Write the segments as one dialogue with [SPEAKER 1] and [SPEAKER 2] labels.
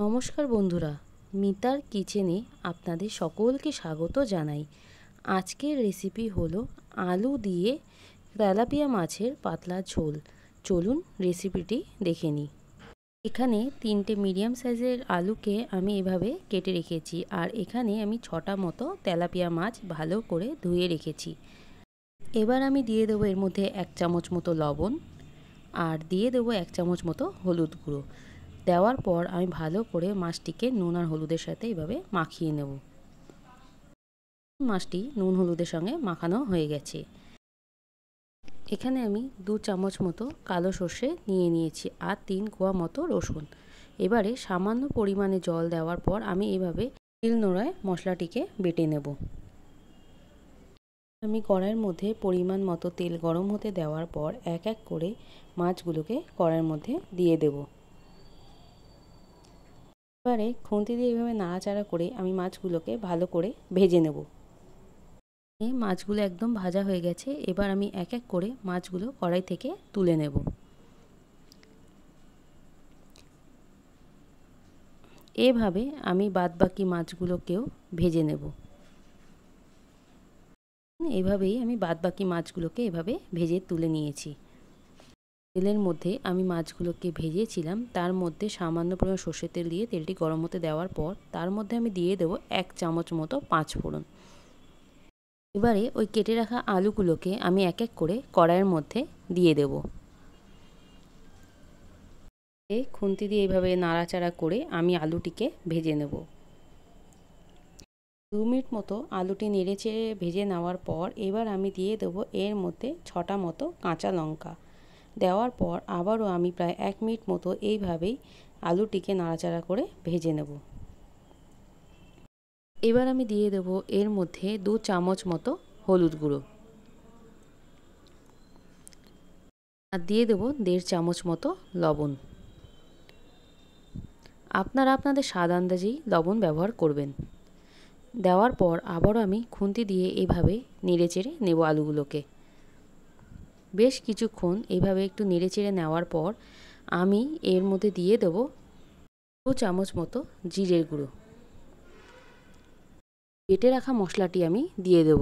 [SPEAKER 1] নমস্কার বন্ধুরা, মিতার কিচেনে আপনাদের সকলকে স্বাগত জানাই। আজকের রেসিপি হলো আলু দিয়ে তেলাপিয়া মাছের পাতলা ঝোল। চলুন রেসিপিটি দেখে নিই। এখানে 3টে মিডিয়াম সাইজের আলুকে আমি এভাবে কেটে রেখেছি, আর এখানে আমি 6টা মতো তেলাপিয়া মাছ ভালো করে ধুয়ে রেখেছি। এবার আমি দিয়ে দেবো এর মধ্যে 1 চামচ মতো লবণ, আর দিয়ে দেবো 1 চামচ মতো হলুদ গুঁড়ো। দেওয়ার পর আমি ভালো করে মাছটিকে নুন আর হলুদের সাথে এভাবে মাখিয়ে নেব। মাছটি নুন হলুদের সঙ্গে মাখানো হয়ে গেছে। এখানে আমি 2 চামচ মতো কালো সর্ষে নিয়ে নিয়েছি, আর 3 কোয়া মতো রসুন। এবারে সামান্য পরিমাণে জল দেওয়ার পর আমি এভাবে শিলনোড়ায় মশলাটিকে বেটে নেব। আমি কড়াইয়ের মধ্যে পরিমাণ মতো তেল গরম হতে দেওয়ার পর এক এক করে মাছগুলোকে কড়াইয়ের মধ্যে দিয়ে দেব। এবারে খুন্তি দিয়ে এইভাবে নাড়াচাড়া করে আমি মাছগুলোকে ভালো করে ভেজে নেব। মাছগুলো একদম ভাজা হয়ে গেছে। এবার আমি এক এক করে মাছগুলো কড়াই থেকে তুলে নেব। এভাবে আমি বাদবাকি মাছগুলোকেও ভেজে নেব। এভাবেই আমি বাদবাকি মাছগুলোকে এভাবে ভেজে তুলে নিয়েছি। তেলের মধ্যে আমি মাছগুলোকে ভেজেছিলাম, তার মধ্যে সামান্য পরিমাণ সর্ষের তেল দিয়ে তেলটি গরম হতে দেওয়ার পর তার মধ্যে আমি দিয়ে দেবো 1 চামচ মতো 5 ফোড়ন। এবারে ওই কেটে রাখা আলুগুলোকে আমি এক এক করে কড়াইয়ের মধ্যে দিয়ে দেব। খুন্তি দিয়ে এইভাবে নাড়াচাড়া করে আমি আলুটিকে ভেজে নেব। 2 মিনিট মতো আলুটি নেড়েচেড়ে ভেজে নেওয়ার পর এবার আমি দিয়ে দেবো এর মধ্যে 6টা মতো কাঁচা লঙ্কা। দেওয়ার পর আবারও আমি প্রায় 1 মিনিট মতো এইভাবেই আলুটিকে নাড়াচাড়া করে ভেজে নেব। এবার আমি দিয়ে দেব এর মধ্যে 2 চামচ মতো হলুদ গুঁড়ো, আর দিয়ে দেব 1.5 চামচ মতো লবণ। আপনারা আপনাদের স্বাদ আন্দাজেই লবণ ব্যবহার করবেন। দেওয়ার পর আবারও আমি খুন্তি দিয়ে এইভাবে নেড়েচেড়ে নেব আলুগুলোকে। বেশ কিছুক্ষণ এইভাবে একটু নেড়েচেড়ে নেওয়ার পর আমি এর মধ্যে দিয়ে দেব 2 চামচ মতো জিরের গুঁড়ো। বেটে রাখা মশলাটি আমি দিয়ে দেব।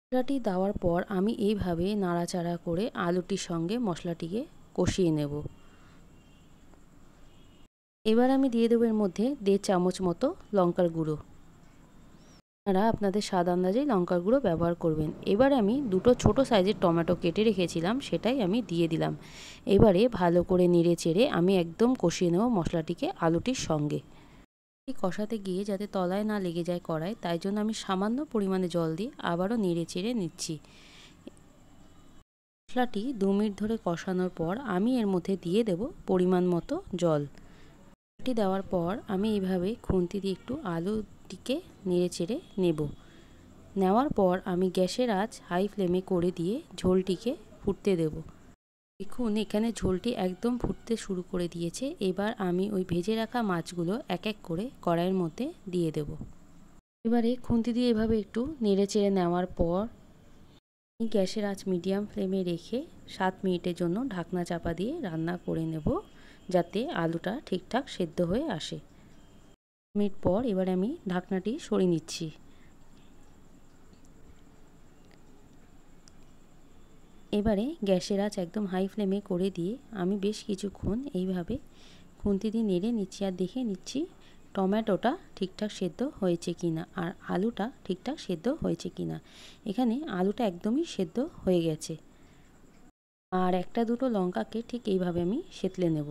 [SPEAKER 1] মশলাটি দেওয়ার পর আমি এইভাবে নাড়াচাড়া করে আলুটির সঙ্গে মশলাটিকে কষিয়ে নেব। এবার আমি দিয়ে দেবো এর মধ্যে 1.5 চামচ মতো লঙ্কার গুঁড়ো। আপনারা আপনাদের স্বাদ আন্দাজে লঙ্কার গুঁড়ো ব্যবহার করবেন। এবার আমি 2টো ছোটো সাইজের টমেটো কেটে রেখেছিলাম, সেটাই আমি দিয়ে দিলাম। এবারে ভালো করে নেড়ে চেড়ে আমি একদম কষিয়ে নেব মশলাটিকে আলুটির সঙ্গে। কষাতে গিয়ে যাতে তলায় না লেগে যায় কড়াই, তাই জন্য আমি সামান্য পরিমাণে জল দিয়ে আবারও নেড়ে চেড়ে নিচ্ছি। মশলাটি 2 মিনিট ধরে কষানোর পর আমি এর মধ্যে দিয়ে দেব পরিমাণ মতো জল। জলটি দেওয়ার পর আমি এইভাবে খুন্তি দিয়ে একটু আলুটিকে নেড়ে চেড়ে নেব। নেওয়ার পর আমি গ্যাসের আঁচ হাই ফ্লেমে করে দিয়ে ঝোলটিকে ফুটতে দেব। দেখুন এখানে ঝোলটি একদম ফুটতে শুরু করে দিয়েছে। এবার আমি ওই ভেজে রাখা মাছগুলো এক এক করে কড়াইয়ের মধ্যে দিয়ে দেব। এবারে খুন্তি দিয়ে এভাবে একটু নেড়ে চেড়ে নেওয়ার পর আমি গ্যাসের আঁচ মিডিয়াম ফ্লেমে রেখে 7 মিনিটের জন্য ঢাকনা চাপা দিয়ে রান্না করে নেব, যাতে আলুটা ঠিকঠাক সেদ্ধ হয়ে আসে। 7 মিনিট পর এবার আমি ঢাকনাটি সরিয়ে নিচ্ছি। এবারে গ্যাসের আঁচ একদম হাই ফ্লেমে করে দিয়ে আমি বেশ কিছুক্ষণ এইভাবে খুন্তি দিয়ে নেড়ে নিচ্ছি, আর দেখে নিচ্ছি টমেটোটা ঠিকঠাক সেদ্ধ হয়েছে কিনা আর আলুটা ঠিকঠাক সেদ্ধ হয়েছে কিনা। এখানে আলুটা একদমই সেদ্ধ হয়ে গেছে। আর 1-2টো লঙ্কাকে ঠিক এইভাবে আমি সেঁতলে নেব।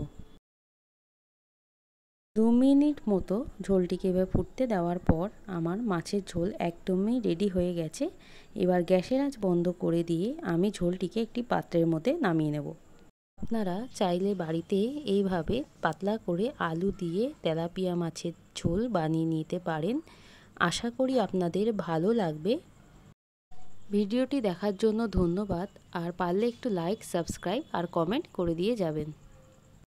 [SPEAKER 1] 2 মিনিট মতো ঝোলটিকে এভাবে ফুটতে দেওয়ার পর আমার মাছের ঝোল একদমই রেডি হয়ে গেছে। এবার গ্যাসের আঁচ বন্ধ করে দিয়ে আমি ঝোলটিকে একটি পাত্রের মধ্যে নামিয়ে নেব। আপনারা চাইলে বাড়িতে এইভাবে পাতলা করে আলু দিয়ে তেলাপিয়া মাছের ঝোল বানিয়ে নিতে পারেন। আশা করি আপনাদের ভালো লাগবে। ভিডিওটি দেখার জন্য ধন্যবাদ, আর পারলে একটু লাইক, সাবস্ক্রাইব আর কমেন্ট করে দিয়ে যাবেন।